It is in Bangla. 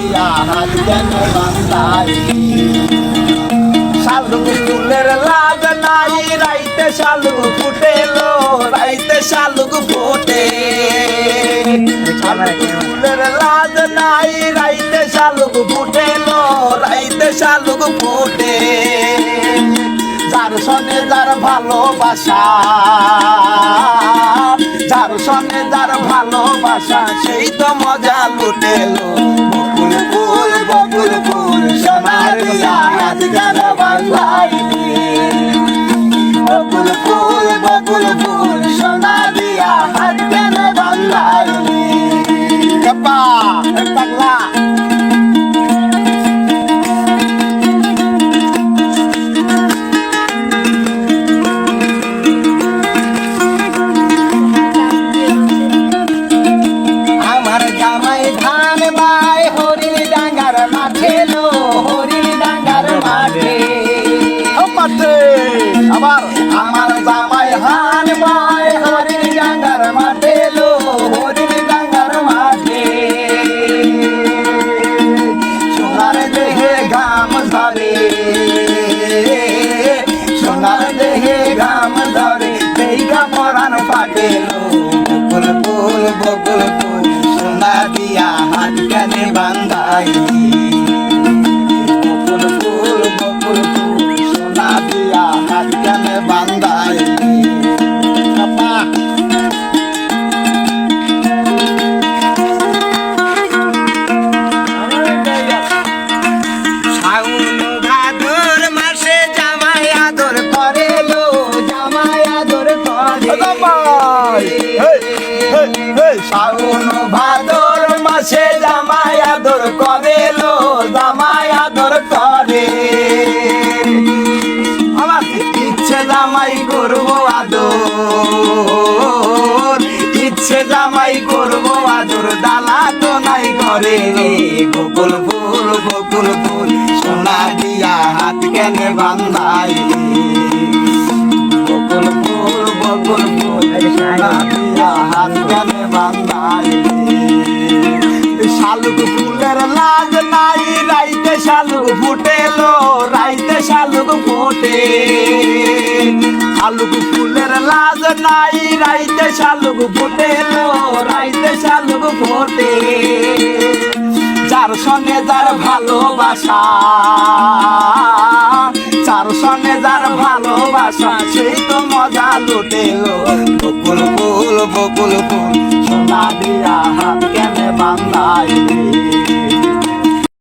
দিয়া হাত কেন বান্ধাই শালুক ফুলের লাজ নাই রাইতে শালুক ফুটেলো রাইতে শালুক ফোটে শালুক ফুলের লাজ নাই রাইতে শালুক ফুটেলো রাইতে শালুক ফোটে যার সনে যার ভালোবাসা যার সনে যার ভালোবাসা সেই তো মজা লুটেলো বকুল ফুল সোনার দিয়া হাত কেন বান্ধাইলি বকুল ফুল সোনা দিয়া হাত কেন বান্ধাইলি কাপা পাগলা আমার জামাই ধান বাই হরিণ ডাঙ্গার মাঠে লো হরিণ ডাঙ্গার মাঠে আবার আমার জামাই ধান বাই হরিণ ডাঙ্গার মাঠে লো হরিণ ডাঙ্গার মাঠে সোনার দেহে ঘাম ধরে সোনার দেহে ঘাম ধরে দেখা পরাণ পাটে লো বকুল ফুল সোনা দিয়া হাত কেনে বান্ধাইলি বকুল ফুল সোনা দিয়া হাত কেনে বান্ধাইলি শাওন ভাদর মাসে জামাই আদর করে লো জামাই আদর করে শাওন ভাদর মাসে জামাই আদর করে লো জামাই আদর করে আমার ইচ্ছে জামাই করবো আদর ইচ্ছে জামাই করবো আদর ডালা তো নাই ঘরে বকুল ফুল সোনা দিয়া হাত কেনে বান্ধাইলি বকুল ফুল সোনা দিয়া হাত কেনে বান্ধাইলি শালুক ফুলের লাজ নাই রাইতে শালুক ফুটেলো রাইতে শালুক ফোটে শালুক ফুলের লাজ নাই রাইতে শালুক ফুটেলো রাইতে শালুক ফোটে যার সঙ্গে যার ভালোবাসা যার সঙ্গে যার ভালোবাসা সেই তো মজা লুটেলো বকুল ফুল সোনা দিয়া হাত কেনে বান্ধাইলি